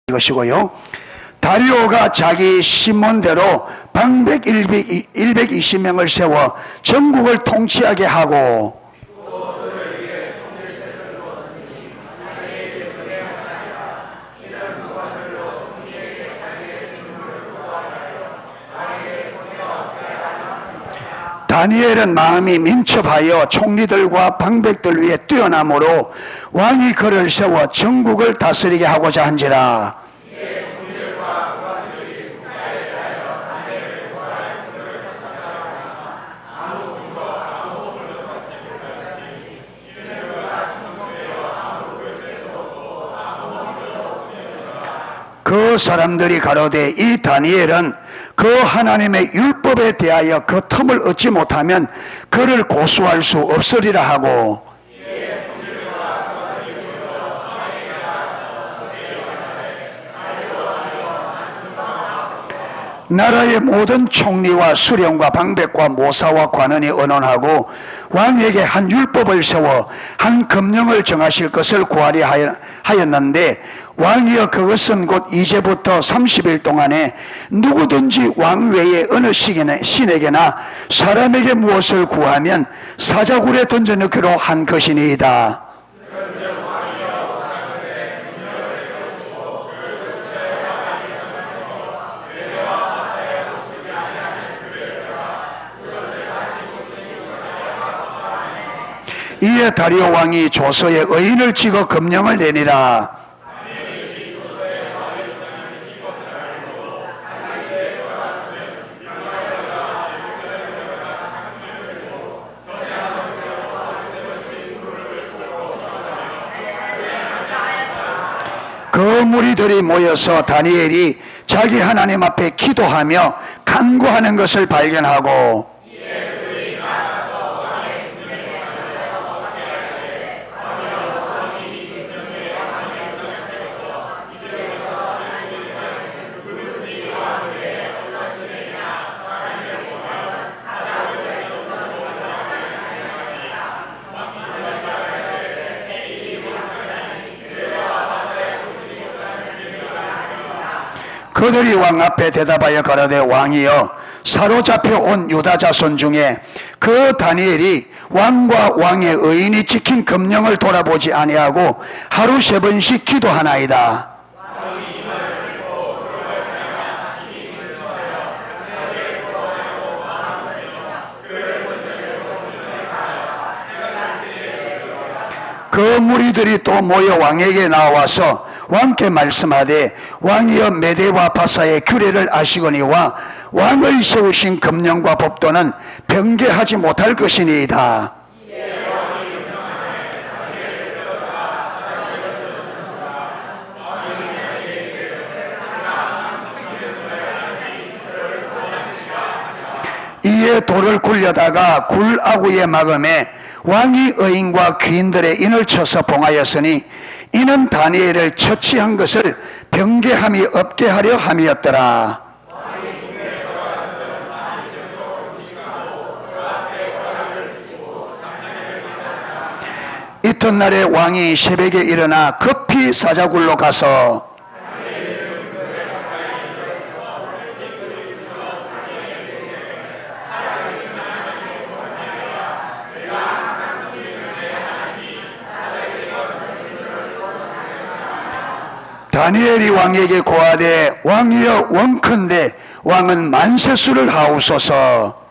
것이고요. 다리오가 자기 신문대로 방백 120명을 세워 전국을 통치하게 하고, 다니엘은 마음이 민첩하여 총리들과 방백들 위에 뛰어나므로 왕이 그를 세워 전국을 다스리게 하고자 한지라. 그 사람들이 가로되 이 다니엘은 그 하나님의 율법에 대하여 그 틈을 얻지 못하면 그를 고소할 수 없으리라 하고, 나라의 모든 총리와 수령과 방백과 모사와 관원이 언언하고 왕에게 한 율법을 세워 한 금령을 정하실 것을 구하려 하였는데, 왕이여 그것은 곧 이제부터 30일 동안에 누구든지 왕 외에 어느 신에게나 사람에게 무엇을 구하면 사자굴에 던져넣기로 한 것이니이다. 이에 다리오 왕이 조서에 의인을 찍어 금령을 내니라. 그 무리들이 모여서 다니엘이 자기 하나님 앞에 기도하며 간구하는 것을 발견하고, 그들이 왕 앞에 대답하여 가로되 왕이여 사로잡혀 온 유다 자손 중에 그 다니엘이 왕과 왕의 의인이 지킨 금령을 돌아보지 아니하고 하루 3번씩 기도하나이다. 그 무리들이 또 모여 왕에게 나와서 왕께 말씀하되 왕이여 메대와 바사의 규례를 아시거니와 왕을 세우신 금령과 법도는 변개하지 못할 것이니이다. 이에 돌을 굴려다가 굴아구에 막음에 왕이 의인과 귀인들의 인을 쳐서 봉하였으니 이는 다니엘을 처치한 것을 변개함이 없게 하려 함이었더라. 이튿날에 왕이 새벽에 일어나 급히 사자굴로 가서 다니엘이 왕에게 고하되 왕이여 원컨대 왕은 만세수를 하옵소서.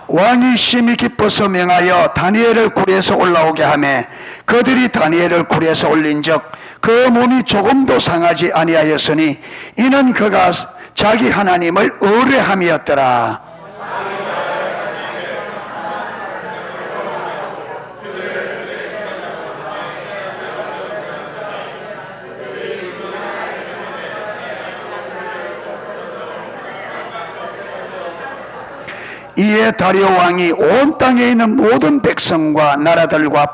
왕이 심히 기뻐서 명하여 다니엘을 굴에서 올라오게 하며 그들이 다니엘을 굴에서 올린즉 그 몸이 조금도 상하지 아니하였으니 이는 그가 자기 하나님을 의뢰함이었더라. 이에 다리오 왕이 온 땅에 있는 모든 백성과 나라들과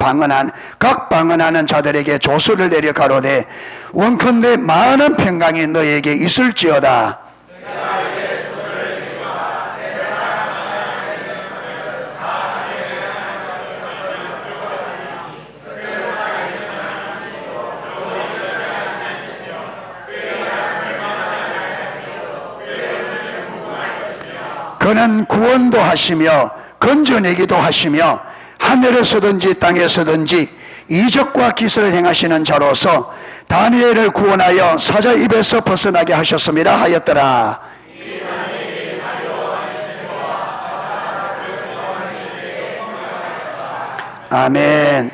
각 방언하는 자들에게 조서를 내려 가로되 원컨대 많은 평강이 너에게 있을지어다. 그는 구원도 하시며 건져내기도 하시며 하늘에서든지 땅에서든지 이적과 기술을 행하시는 자로서 다니엘을 구원하여 사자 입에서 벗어나게 하셨습니다 하였더라. 아멘.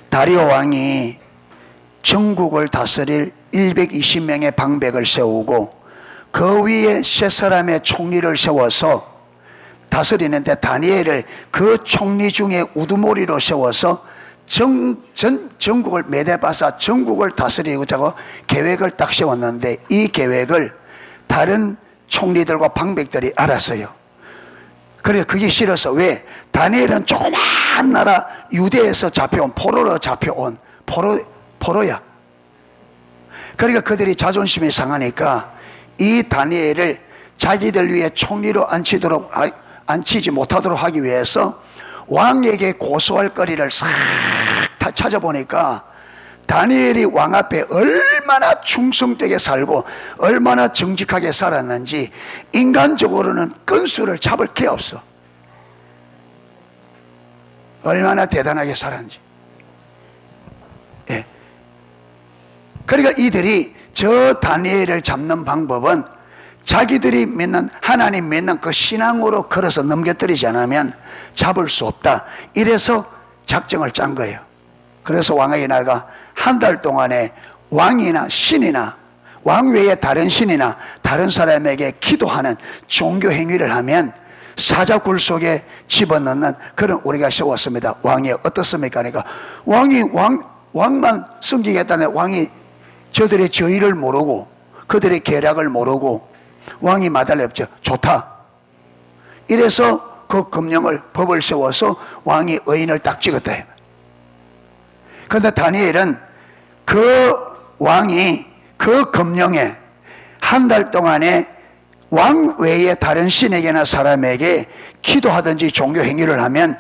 다리오 왕이 전국을 다스릴 120명의 방백을 세우고 그 위에 세 사람의 총리를 세워서 다스리는데 다니엘을 그 총리 중에 우두머리로 세워서 전국을 메대봐서 전국을 다스리고자 계획을 딱 세웠는데 이 계획을 다른 총리들과 방백들이 알았어요. 그래서 그게 싫어서 왜? 다니엘은 조그마한 나라 유대에서 잡혀온 포로로 잡혀온 포로야. 그러니까 그들이 자존심이 상하니까 이 다니엘을 자기들 위해 총리로 앉히지 못하도록 하기 위해서 왕에게 고소할 거리를 싹 다 찾아보니까 다니엘이 왕 앞에 얼마나 충성되게 살고 얼마나 정직하게 살았는지 인간적으로는 건수를 잡을 게 없어. 얼마나 대단하게 살았는지. 예. 그러니까 이들이 저 다니엘을 잡는 방법은 자기들이 믿는 하나님 믿는 그 신앙으로 걸어서 넘겨뜨리지 않으면 잡을 수 없다. 이래서 작정을 짠 거예요. 그래서 왕에게 나가 한 달 동안에 왕이나 신이나 왕 외에 다른 신이나 다른 사람에게 기도하는 종교 행위를 하면 사자굴 속에 집어넣는 그런 우리가 세웠습니다. 왕이 어떻습니까? 그러니까 왕만 숨기겠다는 왕이 저들의 저의를 모르고 그들의 계략을 모르고 왕이 마달이 없죠. 좋다. 이래서 그 금령을 법을 세워서 왕이 의인을 딱 찍었다. 그런데 다니엘은 그 왕이 그 금령에 한 달 동안에 왕 외에 다른 신에게나 사람에게 기도하든지 종교 행위를 하면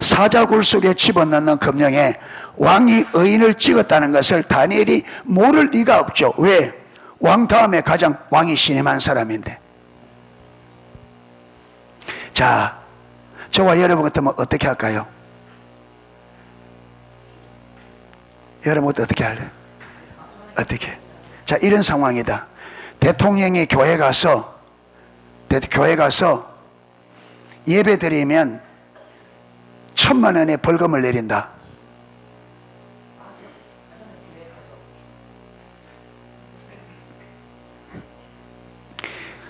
사자굴 속에 집어넣는 금령에 왕이 의인을 찍었다는 것을 다니엘이 모를 리가 없죠. 왜? 왕 다음에 가장 왕이 신임한 사람인데. 자, 저와 여러분 같으면 어떻게 할까요? 여러분 어떻게 할래요? 어떻게? 자, 이런 상황이다. 대통령이 교회 가서 예배 드리면 1,000만 원의 벌금을 내린다.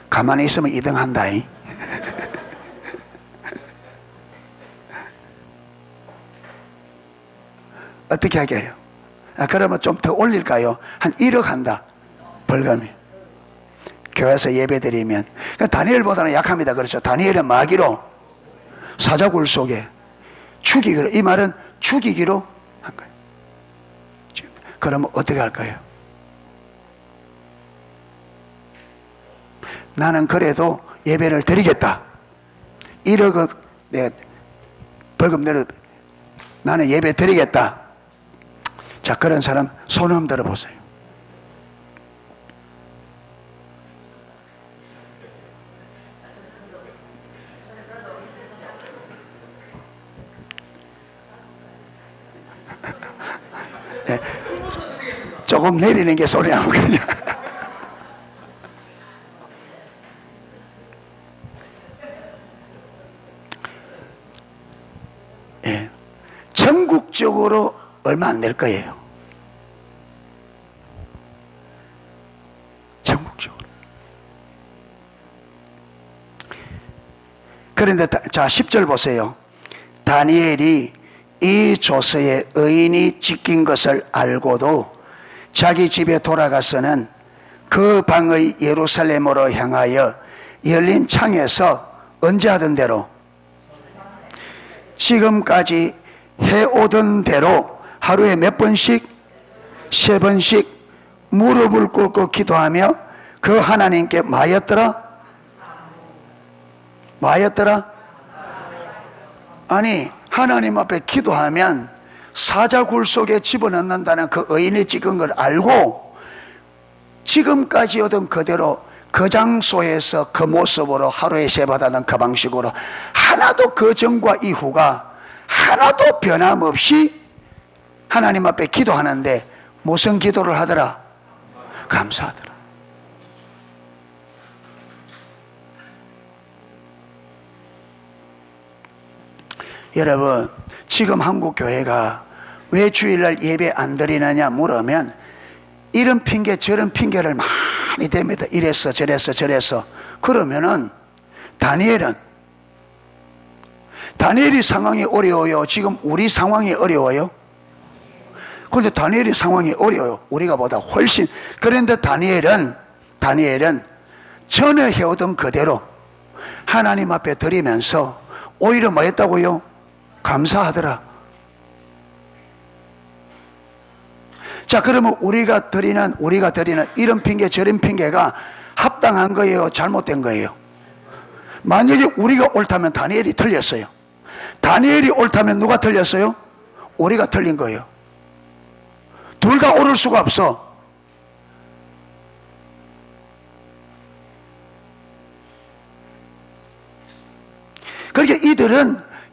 가만히 있으면 2등 한다. 어떻게 하게 해요? 그러면 좀 더 올릴까요? 한 1억 한다. 벌금이. 교회에서 예배 드리면. 그러니까 다니엘보다는 약합니다. 그렇죠? 다니엘은 마귀로 사자굴 속에 죽이기로, 이 말은 죽이기로 한 거예요. 그러면 어떻게 할까요? 나는 그래도 예배를 드리겠다. 1억을 내가 벌금 내려 나는 예배 드리겠다. 자, 그런 사람 손 한번 들어보세요. 네, 조금 내리는 게 소리 안 나거든요. 예, 전국적으로 얼마 안 낼 거예요. 전국적으로. 그런데 자, 10절 보세요. 다니엘이 이 조서에 의인이 찍힌 것을 알고도 자기 집에 돌아가서는 그 방의 예루살렘으로 향하여 열린 창에서 언제 하던 대로 지금까지 해오던 대로 하루에 몇 번씩? 3번씩 무릎을 꿇고 기도하며 그 하나님께 뭐였더라? 아니, 하나님 앞에 기도하면 사자굴 속에 집어넣는다는 그 의인이 찍은 걸 알고 지금까지 오던 그대로 그 장소에서 그 모습으로 하루에 3번 하는 그 방식으로 하나도 그 전과 이후가 하나도 변함없이 하나님 앞에 기도하는데 무슨 기도를 하더라? 감사하더라. 여러분, 지금 한국 교회가 왜 주일날 예배 안 드리느냐 물으면 이런 핑계 저런 핑계를 많이 댑니다. 이래서 저래서. 그러면은 다니엘이 상황이 어려워요? 지금 우리 상황이 어려워요? 그런데 다니엘이 상황이 어려워요. 우리가 보다 훨씬. 그런데 다니엘은 전에 해오던 그대로 하나님 앞에 드리면서 오히려 뭐 했다고요? 감사하더라. 자, 그러면 우리가 드리는 이런 핑계 저런 핑계가 합당한 거예요? 잘못된 거예요? 만약에 우리가 옳다면 다니엘이 틀렸어요. 다니엘이 옳다면 누가 틀렸어요? 우리가 틀린 거예요. 둘 다 옳을 수가 없어. 그러니까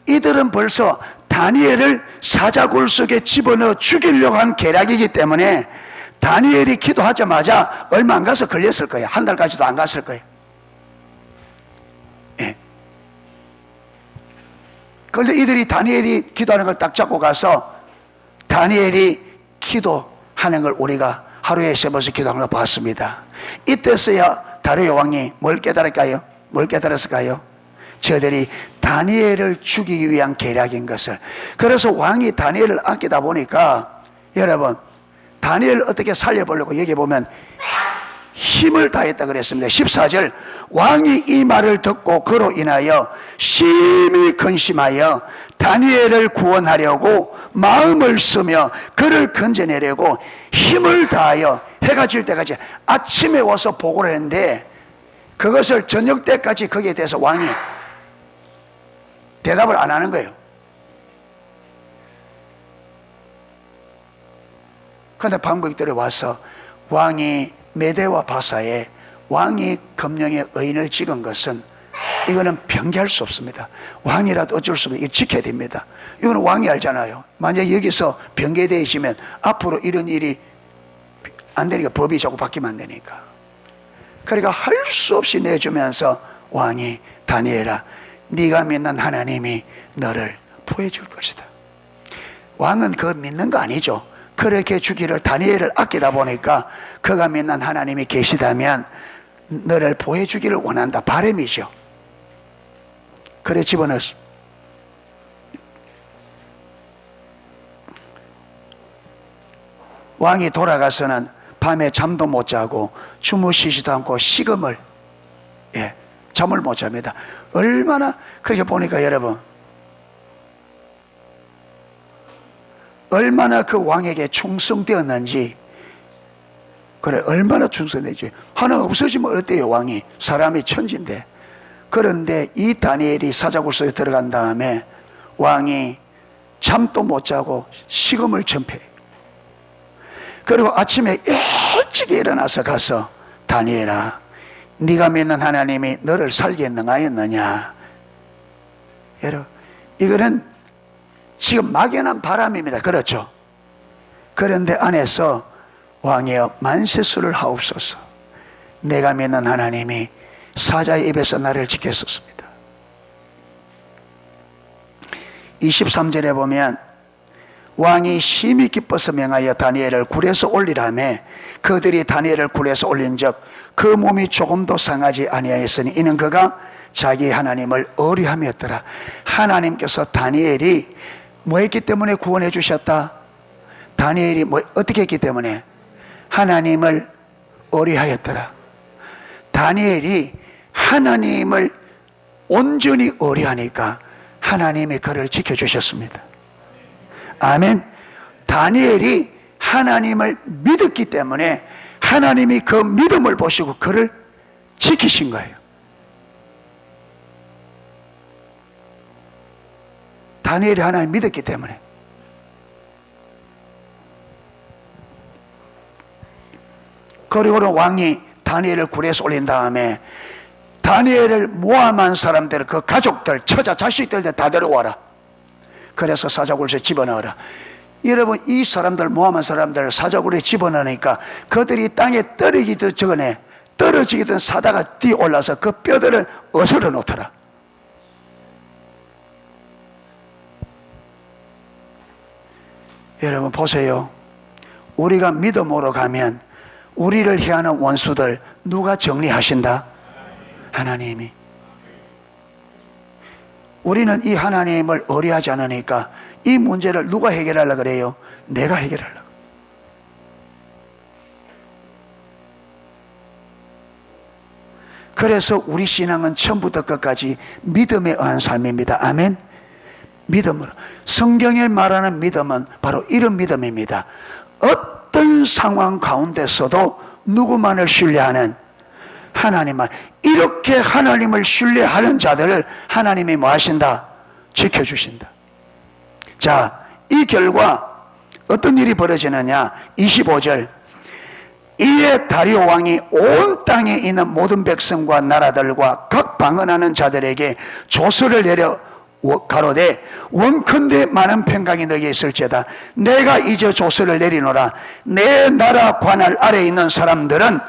이들은 벌써 다니엘을 사자굴 속에 집어넣어 죽이려고 한 계략이기 때문에 다니엘이 기도하자마자 얼마 안 가서 걸렸을 거예요. 한 달까지도 안 갔을 거예요. 예. 그런데 이들이 다니엘이 기도하는 걸 딱 잡고 가서 다니엘이 기도하는 걸 우리가 하루에 3번씩 기도하는 걸 봤습니다. 이때서야 다리오 왕이 뭘 깨달을까요? 뭘 깨달았을까요? 저들이 다니엘을 죽이기 위한 계략인 것을. 그래서 왕이 다니엘을 아끼다 보니까 여러분, 다니엘을 어떻게 살려보려고 여기 보면 힘을 다했다 그랬습니다. 14절, 왕이 이 말을 듣고 그로 인하여 심히 근심하여 다니엘을 구원하려고 마음을 쓰며 그를 건져내려고 힘을 다하여 해가 질 때까지 아침에 와서 보고를 했는데 그것을 저녁 때까지 거기에 대해서 왕이 대답을 안 하는 거예요. 그런데 방백들이 와서 왕이 메대와 바사에 왕이 금령의 의인을 찍은 것은 이거는 변기할 수 없습니다. 왕이라도 어쩔 수 없어요. 이거 지켜야 됩니다. 이거는 왕이 알잖아요. 만약 여기서 변개되어지면 앞으로 이런 일이 안 되니까 법이 자꾸 바뀌면 안 되니까. 그러니까 할 수 없이 내주면서 왕이 다니엘아, 네가 믿는 하나님이 너를 보여줄 것이다. 왕은 그거 믿는 거 아니죠. 그렇게 주기를 다니엘을 아끼다 보니까 그가 믿는 하나님이 계시다면 너를 보여주기를 원한다. 바람이죠. 그래 집어넣었어. 왕이 돌아가서는 밤에 잠도 못 자고 주무시지도 않고 식음을 잠을 못 잡니다. 얼마나 그렇게 보니까 여러분 얼마나 그 왕에게 충성되었는지. 그래 얼마나 충성되지. 하나 없어지면 어때요? 왕이 사람이 천진데. 그런데 이 다니엘이 사자굴 속에 들어간 다음에 왕이 잠도 못 자고 식음을 전폐. 그리고 아침에 일찍 일어나서 가서 다니엘아, 네가 믿는 하나님이 너를 살게 능하였느냐. 여러분 이거는 지금 막연한 바람입니다. 그렇죠? 그런데 안에서 왕이여 만세수를 하옵소서. 내가 믿는 하나님이 사자의 입에서 나를 지켰었습니다. 23절에 보면 왕이 심히 기뻐서 명하여 다니엘을 굴에서 올리라매 그들이 다니엘을 굴에서 올린즉 그 몸이 조금도 상하지 아니하였으니 이는 그가 자기 하나님을 의뢰함이었더라. 하나님께서 다니엘이 뭐 했기 때문에 구원해 주셨다? 다니엘이 어떻게 했기 때문에? 하나님을 의뢰하였더라. 다니엘이 하나님을 온전히 의뢰하니까 하나님이 그를 지켜주셨습니다. 아멘. 다니엘이 하나님을 믿었기 때문에 하나님이 그 믿음을 보시고 그를 지키신 거예요. 다니엘이 하나님 믿었기 때문에. 그리고는 왕이 다니엘을 굴에서 올린 다음에 다니엘을 모함한 사람들, 그 가족들, 처자, 자식들 다 데려와라. 그래서 사자굴에 집어넣어라. 여러분, 이 사람들, 모함한 사람들을 사자굴에 집어넣으니까 그들이 땅에 떨어지기 전에 떨어지기든 사다가 뛰어올라서 그 뼈들을 어스러 놓더라. 여러분 보세요. 우리가 믿음으로 가면 우리를 향하는 원수들 누가 정리하신다? 하나님이. 우리는 이 하나님을 의뢰하지 않으니까 이 문제를 누가 해결하려고 그래요? 내가 해결하려고. 그래서 우리 신앙은 처음부터 끝까지 믿음에 의한 삶입니다. 아멘. 믿음으로. 성경에 말하는 믿음은 바로 이런 믿음입니다. 어떤 상황 가운데서도 누구만을 신뢰하는 하나님만. 이렇게 하나님을 신뢰하는 자들을 하나님이 뭐 하신다? 지켜주신다. 자, 이 결과 어떤 일이 벌어지느냐? 25절. 이에 다리오 왕이 온 땅에 있는 모든 백성과 나라들과 각 방언하는 자들에게 조서를 내려 가로되 원컨대 많은 평강이 너희에 있을지어다. 내가 이제 조서를 내리노라. 내 나라 관할 아래에 있는 사람들은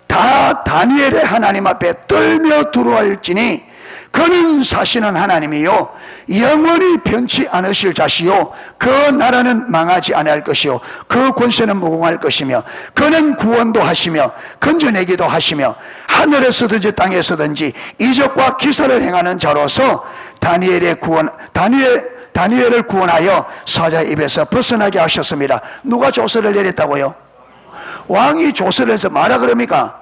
다 다니엘의 하나님 앞에 떨며 두루할지니 그는 사시는 하나님이요 영원히 변치 않으실 자시요 그 나라는 망하지 아니할 것이요 그 권세는 무궁할 것이며 그는 구원도 하시며 건져내기도 하시며 하늘에서든지 땅에서든지 이적과 기사를 행하는 자로서 다니엘을 구원하여 사자의 입에서 벗어나게 하셨습니다. 누가 조서를 내렸다고요? 왕이 조서를 해서 말하 그럽니까?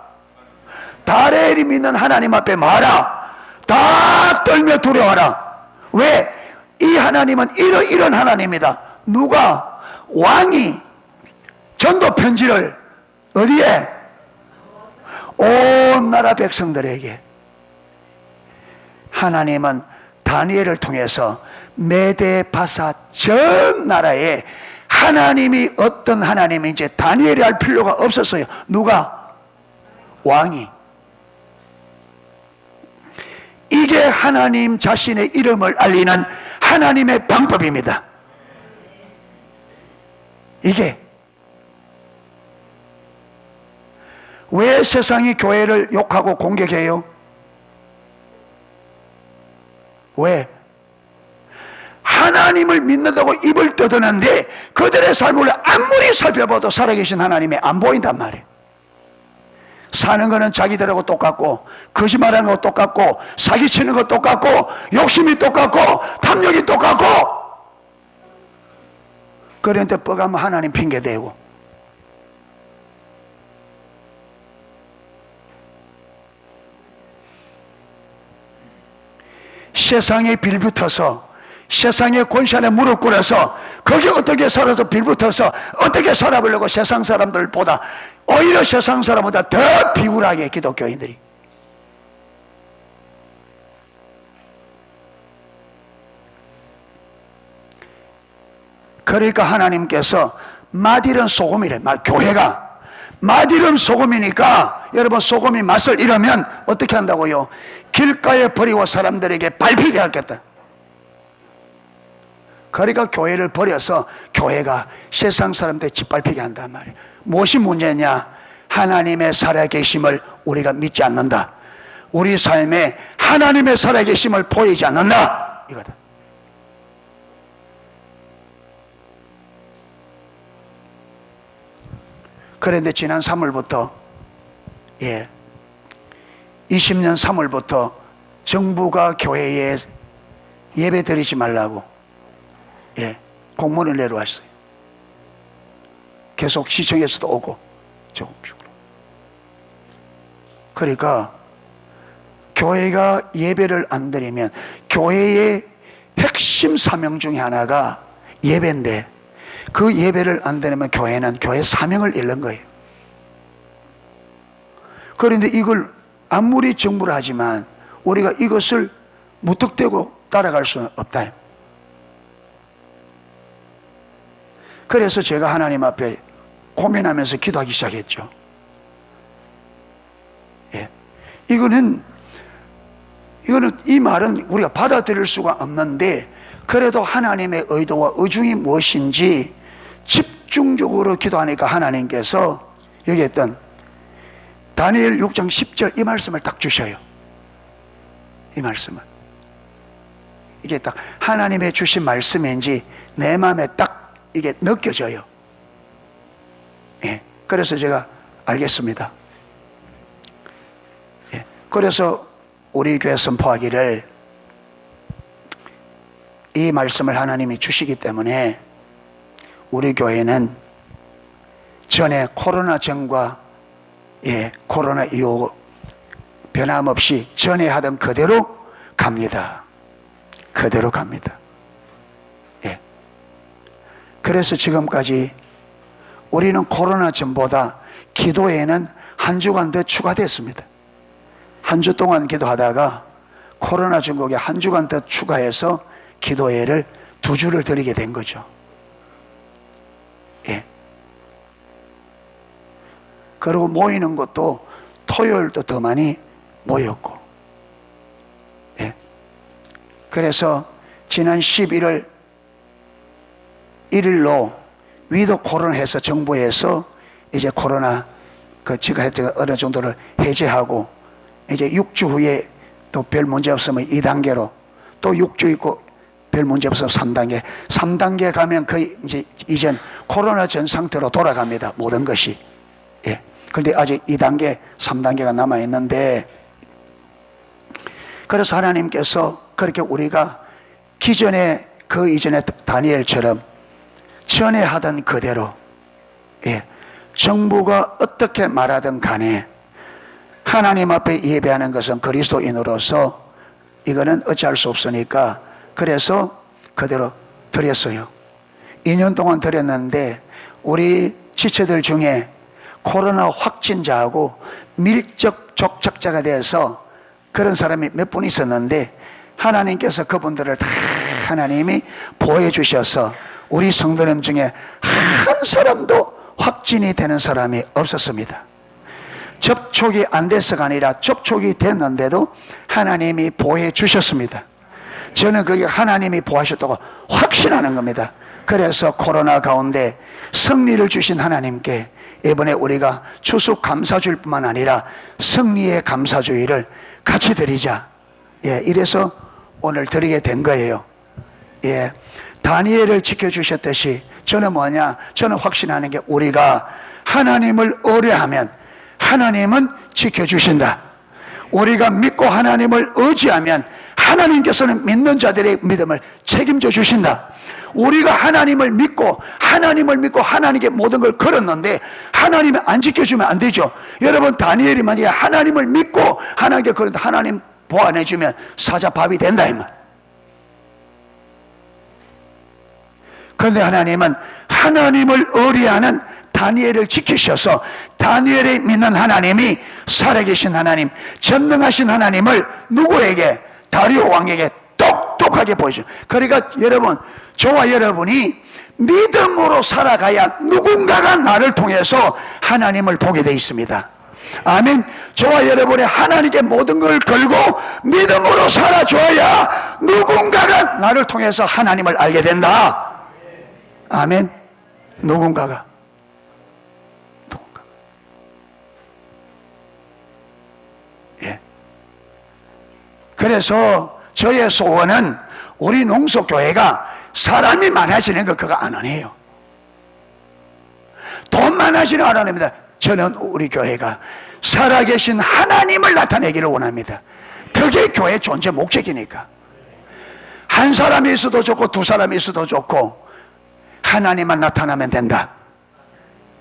다니엘이 믿는 하나님 앞에 말하. 다 떨며 두려워하라. 왜? 이 하나님은 이런 하나님이다. 누가? 왕이 전도 편지를 어디에? 온 나라 백성들에게. 하나님은 다니엘을 통해서 메대 바사 전 나라에 하나님이 어떤 하나님인지 다니엘이 알 필요가 없었어요. 누가? 왕이. 이게 하나님 자신의 이름을 알리는 하나님의 방법입니다. 이게 왜 세상이 교회를 욕하고 공격해요? 왜? 하나님을 믿는다고 입을 떠드는데 그들의 삶을 아무리 살펴봐도 살아계신 하나님이 안 보인단 말이에요. 사는 거는 자기들하고 똑같고 거짓말하는 거 똑같고 사기치는 거 똑같고 욕심이 똑같고 탐욕이 똑같고 그런데 뻐가면 하나님 핑계대고 세상에 빌붙어서 세상의 권세에 무릎 꿇어서 거기 어떻게 살아서 빌붙어서 어떻게 살아보려고 세상 사람들보다 오히려 세상 사람보다 더 비굴하게 기독교인들이 그러니까 하나님께서 맛이른 소금이래. 교회가 맛이른 소금이니까 여러분 소금이 맛을 잃으면 어떻게 한다고요? 길가에 버리고 사람들에게 밟히게 하겠다. 그러니까 교회를 버려서 교회가 세상 사람들 짓밟히게 한단 말이에요. 무엇이 문제냐? 하나님의 살아계심을 우리가 믿지 않는다. 우리 삶에 하나님의 살아계심을 보이지 않는다. 이거다. 그런데 지난 3월부터 20년 3월부터 정부가 교회에 예배 드리지 말라고 공문을 내려왔어요. 계속 시청에서도 오고 조금씩으로. 그러니까 교회가 예배를 안 드리면 교회의 핵심 사명 중에 하나가 예배인데 그 예배를 안 드리면 교회는 교회 사명을 잃는 거예요. 그런데 이걸 아무리 정부를 하지만 우리가 이것을 무턱대고 따라갈 수는 없다. 그래서 제가 하나님 앞에 고민하면서 기도하기 시작했죠. 예. 이거는 이 말은 우리가 받아들일 수가 없는데 그래도 하나님의 의도와 의중이 무엇인지 집중적으로 기도하니까 하나님께서 여기 했던 다니엘 6장 10절 이 말씀을 딱 주셔요. 이 말씀을. 이게 딱 하나님의 주신 말씀인지 내 마음에 딱 이게 느껴져요. 예. 그래서 제가 알겠습니다. 예. 그래서 우리 교회 선포하기를 이 말씀을 하나님이 주시기 때문에 우리 교회는 전에 코로나 전과 코로나 이후 변함없이 전에 하던 그대로 갑니다. 그대로 갑니다. 예. 그래서 지금까지 우리는 코로나 전보다 기도에는 한 주간 더 추가됐습니다. 한 주 동안 기도하다가 코로나 전국에 한 주간 더 추가해서 기도회를 2주를 드리게 된 거죠. 예. 그리고 모이는 것도 토요일도 더 많이 모였고, 예. 그래서 지난 11월 1일로 위도 코로나 해서 정부에서 이제 코로나 제가 했던 어느 정도를 해제하고 이제 6주 후에 또 별 문제 없으면 2단계로 또 6주 있고 별 문제 없으면 3단계 3단계 가면 거의 이제 이전 코로나 전 상태로 돌아갑니다. 모든 것이. 예. 그런데 아직 2단계 3단계가 남아있는데 그래서 하나님께서 그렇게 우리가 기존에 그 이전에 다니엘처럼 전에 하던 그대로, 예, 정부가 어떻게 말하든 간에 하나님 앞에 예배하는 것은 그리스도인으로서 이거는 어찌할 수 없으니까 그래서 그대로 드렸어요. 2년 동안 드렸는데 우리 지체들 중에 코로나 확진자하고 밀접 접촉자가 돼서 그런 사람이 몇 분 있었는데 하나님께서 그분들을 다 하나님이 보호해 주셔서 우리 성도님 중에 한 사람도 확진이 되는 사람이 없었습니다. 접촉이 안 돼서가 아니라 접촉이 됐는데도 하나님이 보호해 주셨습니다. 저는 그게 하나님이 보호하셨다고 확신하는 겁니다. 그래서 코로나 가운데 승리를 주신 하나님께 이번에 우리가 추수 감사주일 뿐만 아니라 승리의 감사주일을 같이 드리자. 예, 이래서 오늘 드리게 된 거예요. 예, 다니엘을 지켜주셨듯이 저는 뭐냐? 저는 확신하는 게 우리가 하나님을 의뢰하면 하나님은 지켜주신다. 우리가 믿고 하나님을 의지하면 하나님께서는 믿는 자들의 믿음을 책임져 주신다. 우리가 하나님을 믿고 하나님께 모든 걸 걸었는데 하나님이 안 지켜주면 안 되죠. 여러분 다니엘이 만약에 하나님을 믿고 하나님께 걸었는데 하나님 보완해주면 사자밥이 된다 이 말. 그런데 하나님은 하나님을 의뢰하는 다니엘을 지키셔서 다니엘이 믿는 하나님이 살아계신 하나님, 전능하신 하나님을 누구에게? 다리오 왕에게 똑똑하게 보여줘. 그러니까 여러분, 저와 여러분이 믿음으로 살아가야 누군가가 나를 통해서 하나님을 보게 돼 있습니다. 아멘. 저와 여러분이 하나님께 모든 걸 걸고 믿음으로 살아줘야 누군가가 나를 통해서 하나님을 알게 된다. 아멘. 누군가가. 예. 그래서 저의 소원은 우리 농소교회가 사람이 많아지는 거 그거 안 원해요. 돈 많아지는 안 원합니다. 저는 우리 교회가 살아계신 하나님을 나타내기를 원합니다. 그게 교회 존재 목적이니까. 한 사람이 있어도 좋고 두 사람이 있어도 좋고 하나님만 나타나면 된다.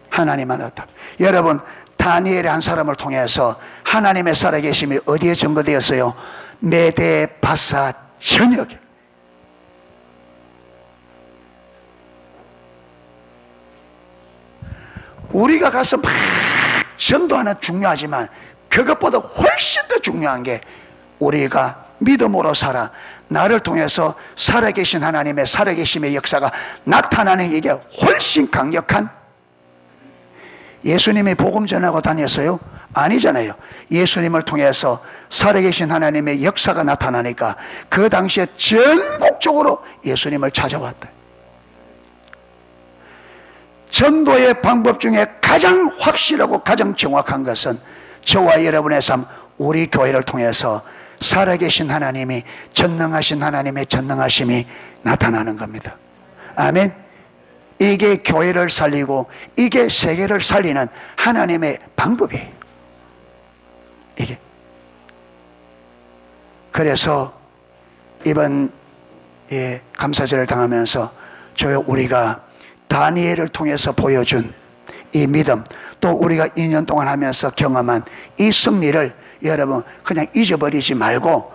하나님만 나타나. 여러분 다니엘의 한 사람을 통해서 하나님의 살아계심이 어디에 증거되었어요? 메대 바사 전역에. 우리가 가서 막 전도하는 중요하지만 그것보다 훨씬 더 중요한 게 우리가 믿음으로 살아 나를 통해서 살아계신 하나님의 살아계심의 역사가 나타나는 이게 훨씬 강력한. 예수님이 복음 전하고 다녔어요? 아니잖아요. 예수님을 통해서 살아계신 하나님의 역사가 나타나니까 그 당시에 전국적으로 예수님을 찾아왔다. 전도의 방법 중에 가장 확실하고 가장 정확한 것은 저와 여러분의 삶, 우리 교회를 통해서 살아계신 하나님이, 전능하신 하나님의 전능하심이 나타나는 겁니다. 아멘. 이게 교회를 살리고 이게 세계를 살리는 하나님의 방법이에요. 이게. 그래서 이번 감사절을 당하면서 우리가 다니엘을 통해서 보여준 이 믿음, 또 우리가 2년 동안 하면서 경험한 이 승리를 여러분 그냥 잊어버리지 말고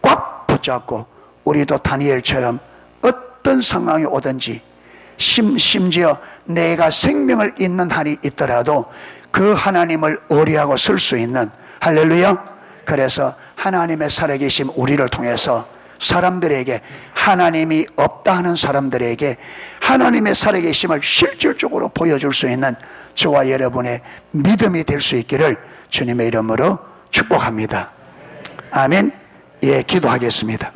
꽉 붙잡고 우리도 다니엘처럼 어떤 상황이 오든지 심지어 내가 생명을 잇는 한이 있더라도 그 하나님을 의뢰하고 쓸 수 있는, 할렐루야. 그래서 하나님의 살아계심 우리를 통해서 사람들에게, 하나님이 없다 하는 사람들에게 하나님의 살아계심을 실질적으로 보여줄 수 있는 저와 여러분의 믿음이 될 수 있기를 주님의 이름으로 축복합니다. 아멘. 예, 기도하겠습니다.